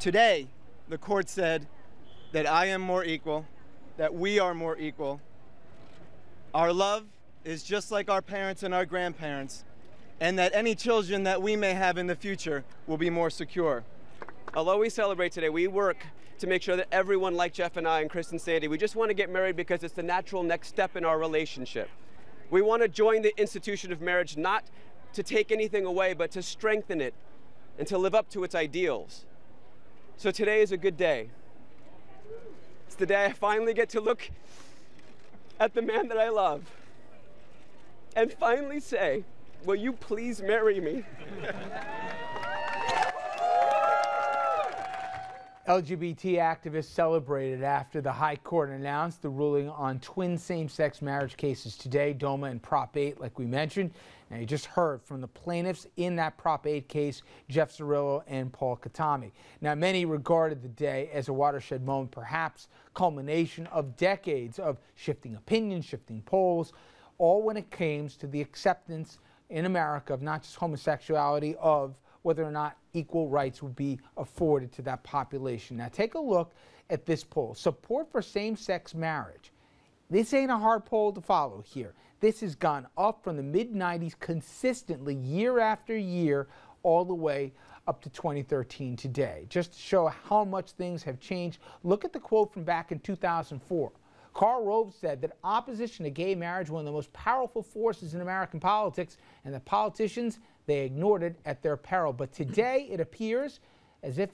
Today, the court said that I am more equal, that we are more equal. Our love is just like our parents and our grandparents, and that any children that we may have in the future will be more secure. Although we celebrate today, we work to make sure that everyone like Jeff and I and Chris and Sandy, we just want to get married because it's the natural next step in our relationship. We want to join the institution of marriage not to take anything away, but to strengthen it and to live up to its ideals. So today is a good day. It's the day I finally get to look at the man that I love and finally say, will you please marry me? LGBT activists celebrated after the High Court announced the ruling on twin same-sex marriage cases today, DOMA and Prop 8, like we mentioned. Now, you just heard from the plaintiffs in that Prop 8 case, Jeff Cirillo and Paul Katami. Now, many regarded the day as a watershed moment, perhaps culmination of decades of shifting opinions, shifting polls, all when it came to the acceptance in America of not just homosexuality, of whether or not equal rights would be afforded to that population. Now take a look at this poll. Support for same-sex marriage. This ain't a hard poll to follow here. This has gone up from the mid-90s consistently year after year all the way up to 2013 today. Just to show how much things have changed, look at the quote from back in 2004. Karl Rove said that opposition to gay marriage was one of the most powerful forces in American politics, and the politicians, they ignored it at their peril. But today it appears as if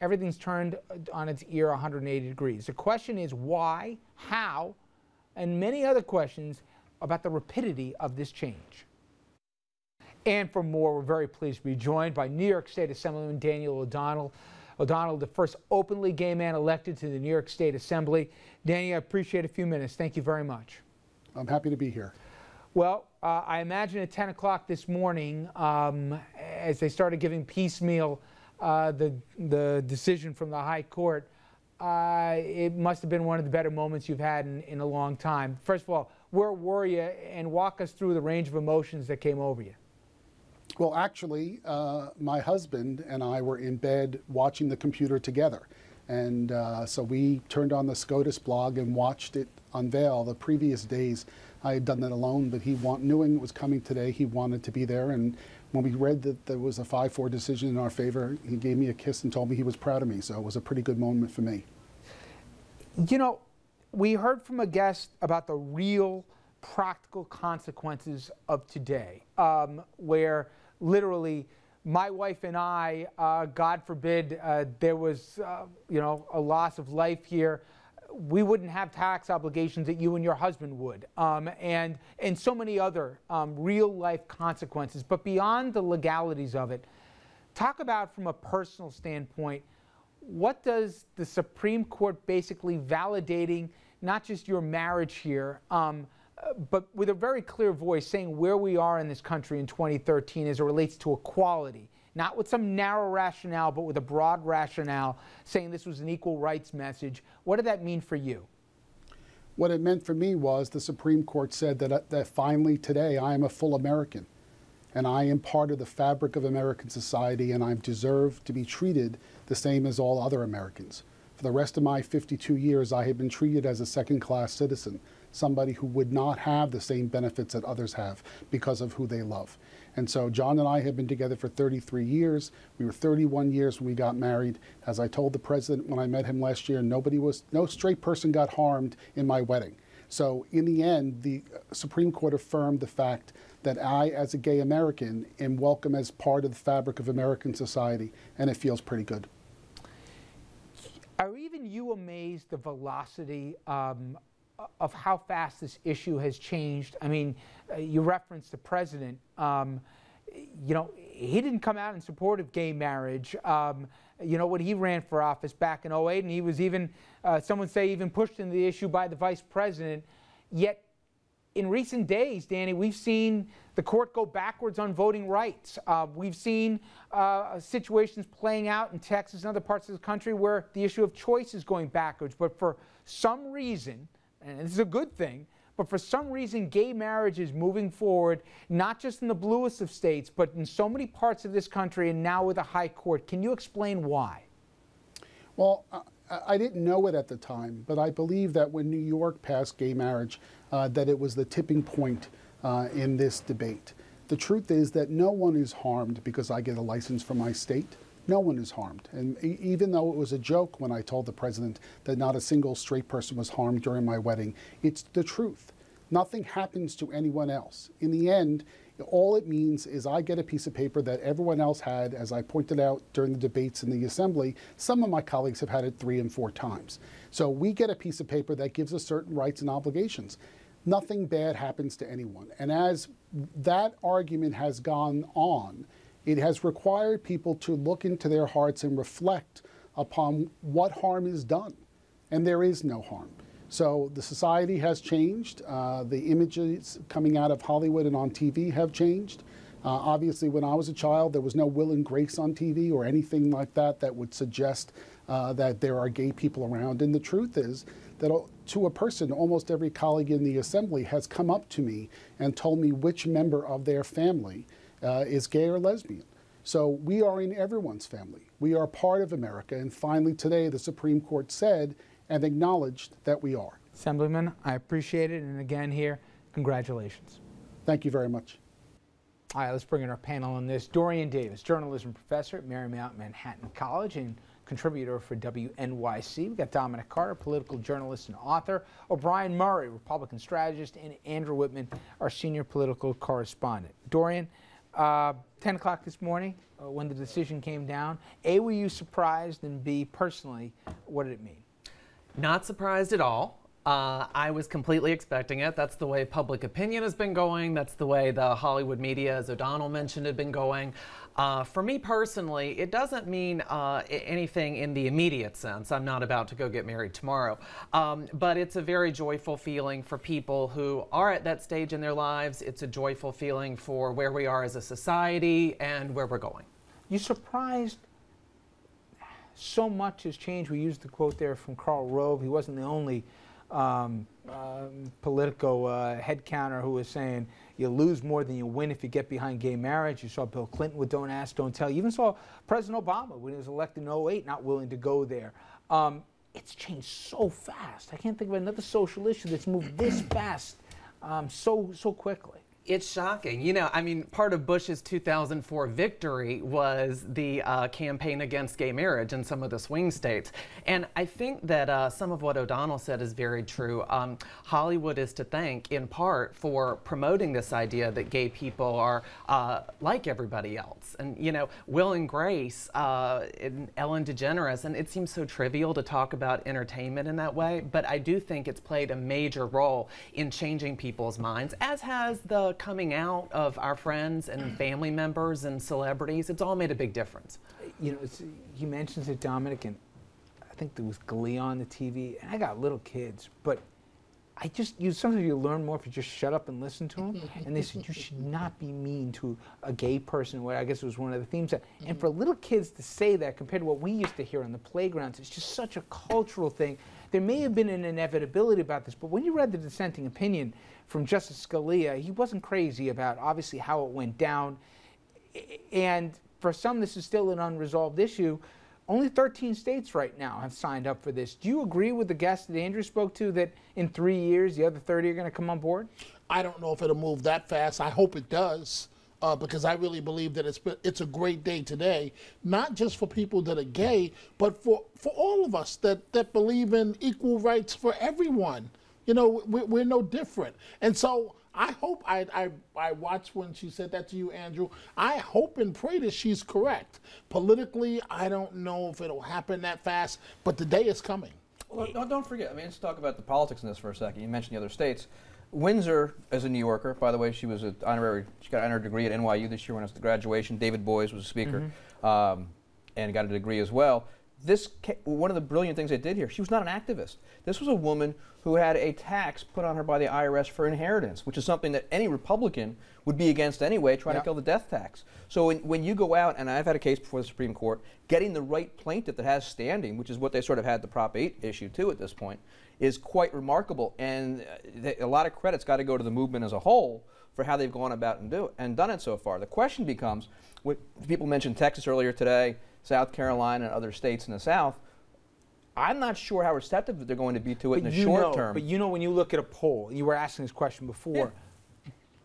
everything's turned on its ear 180 degrees. The question is why, how, and many other questions about the rapidity of this change. And for more, we're very pleased to be joined by New York State Assemblyman Daniel O'Donnell. O'Donnell, the first openly gay man elected to the New York State Assembly. Danny, I appreciate a few minutes. Thank you very much. I'm happy to be here. Well, I imagine at 10 o'clock this morning, as they started giving piecemeal the decision from the High Court, it must have been one of the better moments you've had in a long time. First of all, where were you, and walk us through the range of emotions that came over you? Well, actually, my husband and I were in bed watching the computer together. And so we turned on the SCOTUS blog and watched it unveil. The previous days, I had done that alone, but knowing it was coming today, he wanted to be there. And when we read that there was a 5-4 decision in our favor, he gave me a kiss and told me he was proud of me. So it was a pretty good moment for me. You know, we heard from a guest about the real practical consequences of today, where literally my wife and I, God forbid, there was, a loss of life here, we wouldn't have tax obligations that you and your husband would, and so many other real life consequences. But beyond the legalities of it, talk about from a personal standpoint, what does the Supreme Court basically validating not just your marriage here, but with a very clear voice saying where we are in this country in 2013 as it relates to equality, not with some narrow rationale, but with a broad rationale, saying this was an equal rights message. What did that mean for you? What it meant for me was the Supreme Court said that finally today I am a full American, and I am part of the fabric of American society, and I deserve to be treated the same as all other Americans. For the rest of my 52 years, I have been treated as a second-class citizen, somebody who would not have the same benefits that others have because of who they love. And so John and I have been together for 33 years. We were 31 years when we got married. As I told the president when I met him last year, no straight person got harmed in my wedding. So in the end, the Supreme Court affirmed the fact that I, as a gay American, am welcome as part of the fabric of American society, and it feels pretty good. Are even you amazed the velocity of how fast this issue has changed? I mean, you referenced the president. He didn't come out in support of gay marriage. When he ran for office back in 2008, and he was even, some would say, even pushed into the issue by the vice president. Yet, in recent days, Danny, we've seen the court go backwards on voting rights. We've seen situations playing out in Texas and other parts of the country where the issue of choice is going backwards. But for some reason, and this is a good thing, but for some reason gay marriage is moving forward, not just in the bluest of states, but in so many parts of this country and now with the High Court. Can you explain why? Well, I didn't know it at the time, but I believe that when New York passed gay marriage, that it was the tipping point in this debate. The truth is that no one is harmed because I get a license from my state. No one is harmed. And even though it was a joke when I told the president that not a single straight person was harmed during my wedding, it's the truth. Nothing happens to anyone else. In the end, all it means is I get a piece of paper that everyone else had. As I pointed out during the debates in the assembly, some of my colleagues have had it 3 and 4 times. So we get a piece of paper that gives us certain rights and obligations. Nothing bad happens to anyone. And as that argument has gone on, it has required people to look into their hearts and reflect upon what harm is done. And there is no harm. So the society has changed. The images coming out of Hollywood and on TV have changed. Obviously, when I was a child, there was no Will and Grace on TV or anything like that that would suggest that there are gay people around. And the truth is that to a person, almost every colleague in the assembly has come up to me and told me which member of their family is gay or lesbian. So we are in everyone's family. We are part of America. And finally today, the Supreme Court said and acknowledged that we are. Assemblyman, I appreciate it. And again here, congratulations. Thank you very much. All right, let's bring in our panel on this. Dorian Davis, journalism professor at Marymount Manhattan College and contributor for WNYC. We've got Dominic Carter, political journalist and author. O'Brien Murray, Republican strategist. And Andrew Whitman, our senior political correspondent. Dorian, 10 o'clock this morning, when the decision came down, A, were you surprised? And B, personally, what did it mean? Not surprised at all. I was completely expecting it. That's the way public opinion has been going. That's the way the Hollywood media, as O'Donnell mentioned, had been going. For me personally, it doesn't mean anything in the immediate sense. I'm not about to go get married tomorrow. But it's a very joyful feeling for people who are at that stage in their lives. It's a joyful feeling for where we are as a society and where we're going. You surprised? So much has changed. We used the quote there from Karl Rove. He wasn't the only Politico head counter who was saying you lose more than you win if you get behind gay marriage. You saw Bill Clinton with Don't Ask, Don't Tell. You even saw President Obama when he was elected in 2008 not willing to go there. It's changed so fast. I can't think of another social issue that's moved this fast so quickly. It's shocking. You know, I mean, part of Bush's 2004 victory was the campaign against gay marriage in some of the swing states. And I think that some of what O'Donnell said is very true. Hollywood is to thank, in part, for promoting this idea that gay people are like everybody else. And, you know, Will and Grace, and Ellen DeGeneres, and it seems so trivial to talk about entertainment in that way, but I do think it's played a major role in changing people's minds, as has the coming out of our friends and family members and celebrities. It's all made a big difference. You know, he mentions it, Dominic, and I think there was Glee on the TV, and I got little kids, but sometimes you learn more if you just shut up and listen to them. And they said you should not be mean to a gay person. I guess it was one of the themes. And for little kids to say that compared to what we used to hear on the playgrounds, it's just such a cultural thing. There may have been an inevitability about this, but when you read the dissenting opinion from Justice Scalia, he wasn't crazy about, obviously, how it went down. And for some, this is still an unresolved issue. Only 13 states right now have signed up for this. Do you agree with the guest that Andrew spoke to that in 3 years, the other 30 are going to come on board? I don't know if it'll move that fast. I hope it does. Because I really believe that it's a great day today, not just for people that are gay, but for all of us that believe in equal rights for everyone. You know, we're no different. And so I hope, I watched when she said that to you, Andrew. I hope and pray that she's correct. Politically, I don't know if it'll happen that fast, but the day is coming. Well, don't forget, I mean, let's talk about the politics in this for a second. You mentioned the other states. Windsor, as a New Yorker, by the way, she got an honorary degree at NYU this year when it was the graduation. David Boies was a speaker and got a degree as well. One of the brilliant things they did here, she was not an activist. This was a woman who had a tax put on her by the IRS for inheritance, which is something that any Republican would be against anyway, trying to kill the death tax. So when you go out, and I've had a case before the Supreme Court, getting the right plaintiff that has standing, which is what they sort of had the Prop 8 issue too at this point, is quite remarkable. And a lot of credit's got to go to the movement as a whole for how they've gone about and done it so far. The question becomes, people mentioned Texas earlier today, South Carolina and other states in the South. I'm not sure how receptive they're going to be to it in the short term. But you know, when you look at a poll, you were asking this question before,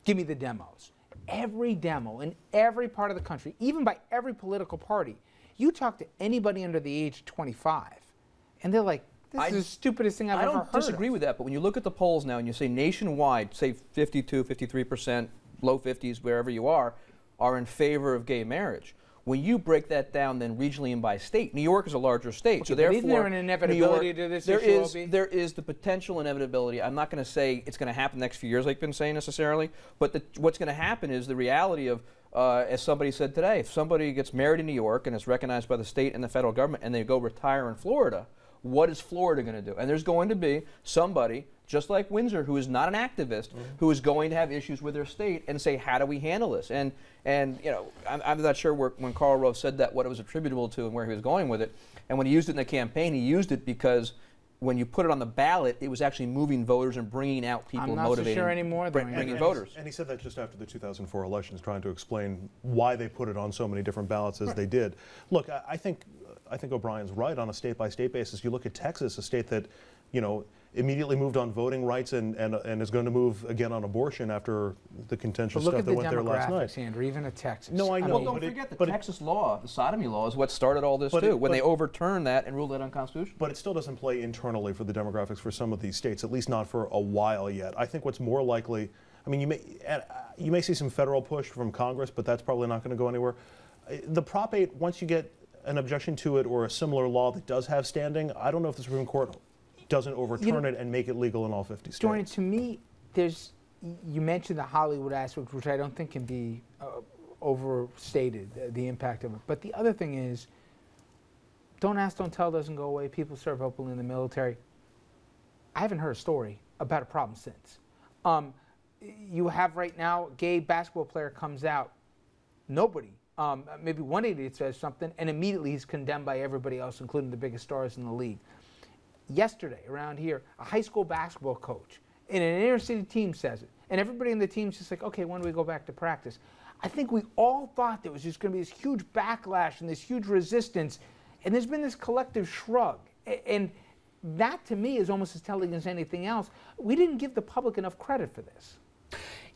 give me the demos. Every demo in every part of the country, even by every political party, you talk to anybody under the age of 25, and they're like, this is the stupidest thing I've ever heard of. I don't disagree with that, but when you look at the polls now and you say nationwide, say 52, 53%, low 50s, wherever you are in favor of gay marriage. When you break that down then regionally and by state, New York is a larger state, Okay, so therefore isn't there an inevitability to this issue? There is the potential inevitability. I'm not going to say it's going to happen the next few years like I've been saying necessarily, but what's going to happen is the reality of, as somebody said today, if somebody gets married in New York and is recognized by the state and the federal government and they go retire in Florida, what is Florida going to do? And there's going to be somebody, just like Windsor, who is not an activist, who is going to have issues with their state and say, how do we handle this? And you know, I'm not sure when Karl Rove said that, what it was attributable to and where he was going with it. And when he used it in the campaign, he used it because when you put it on the ballot, it was actually moving voters and bringing out people, I'm not motivating, so sure anymore, bringing voters. And he said that just after the 2004 elections, trying to explain why they put it on so many different ballots as they did. Look, I think O'Brien's right on a state-by-state basis. You look at Texas, a state that, you know, immediately moved on voting rights and is going to move again on abortion after the contentious stuff that went there last night. Look at the demographics, Andrew, even at Texas. No, I know. Well, don't forget the Texas law, the sodomy law, is what started all this too, when they overturned that and ruled that unconstitutional. But it still doesn't play internally for the demographics for some of these states, at least not for a while yet. I think what's more likely, I mean, you may see some federal push from Congress, but that's probably not going to go anywhere. The Prop 8, once you get an objection to it or a similar law that does have standing, I don't know if the Supreme Court doesn't overturn it and make it legal in all 50 states. Jordan, to me, you mentioned the Hollywood aspect, which I don't think can be overstated, the impact of it. But the other thing is, don't ask, don't tell doesn't go away. People serve openly in the military. I haven't heard a story about a problem since. You have right now, a gay basketball player comes out, nobody, maybe one idiot says something, and immediately he's condemned by everybody else, including the biggest stars in the league. Yesterday, around here, a high school basketball coach in an inner city team says it, and everybody in the team's just like, okay, when do we go back to practice? I think we all thought there was just going to be this huge backlash and this huge resistance, and there's been this collective shrug. And that, to me, is almost as telling as anything else. We didn't give the public enough credit for this.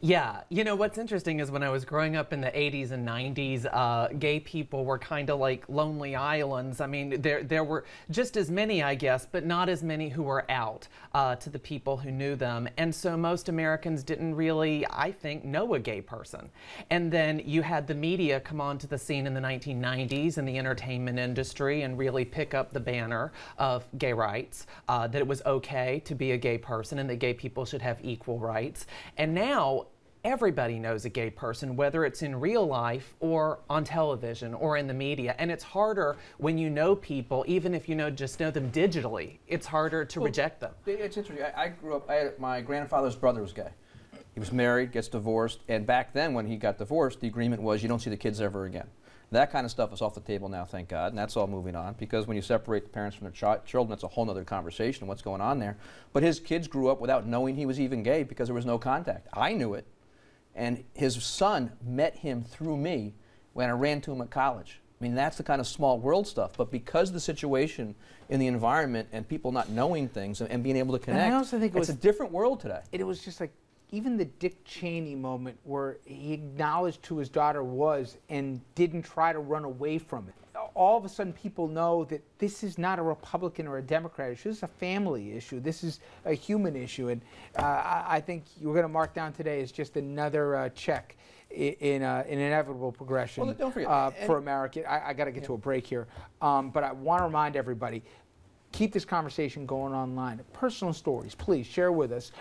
Yeah, you know, what's interesting is when I was growing up in the 80s and 90s, gay people were kind of like lonely islands. I mean, there were just as many, I guess, but not as many who were out to the people who knew them. And so most Americans didn't really, I think, know a gay person. And then you had the media come onto the scene in the 1990s in the entertainment industry and really pick up the banner of gay rights, that it was okay to be a gay person and that gay people should have equal rights. And now, everybody knows a gay person, whether it's in real life or on television or in the media. And it's harder when you know people, even if you just know them digitally, it's harder to reject them. It's interesting. I grew up, my grandfather's brother was gay. He was married, gets divorced, and back then when he got divorced, the agreement was you don't see the kids ever again. That kind of stuff is off the table now, thank God, and that's all moving on, because when you separate the parents from their children, that's a whole other conversation, what's going on there. But his kids grew up without knowing he was even gay because there was no contact. I knew it. And his son met him through me when I ran to him at college. I mean, that's the kind of small world stuff. But because of the situation in the environment and people not knowing things and being able to connect, and I also think it's a different world today. It was just like, even the Dick Cheney moment where he acknowledged who his daughter was and didn't try to run away from it. All of a sudden people know that this is not a Republican or a Democrat issue. This is a family issue. This is a human issue. And I think you're going to mark down today as just another check in an inevitable progression. Well, don't forget, for America. I got to get to a break here. But I want to remind everybody, keep this conversation going online. Personal stories, please share with us.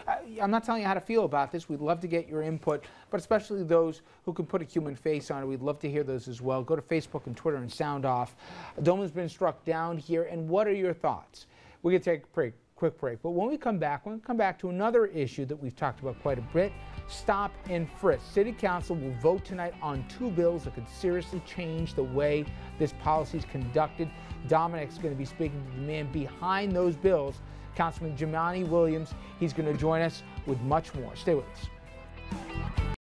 I'm not telling you how to feel about this. We'd love to get your input, but especially those who can put a human face on it. We'd love to hear those as well. Go to Facebook and Twitter and sound off. A dome has been struck down here, and what are your thoughts? We're going to take a quick break, but when we come back, we're going to come back to another issue that we've talked about quite a bit, stop and frisk. City Council will vote tonight on 2 bills that could seriously change the way this policy is conducted. Dominic's going to be speaking to the man behind those bills, Councilman Jumaane Williams. He's going to join us with much more. Stay with us.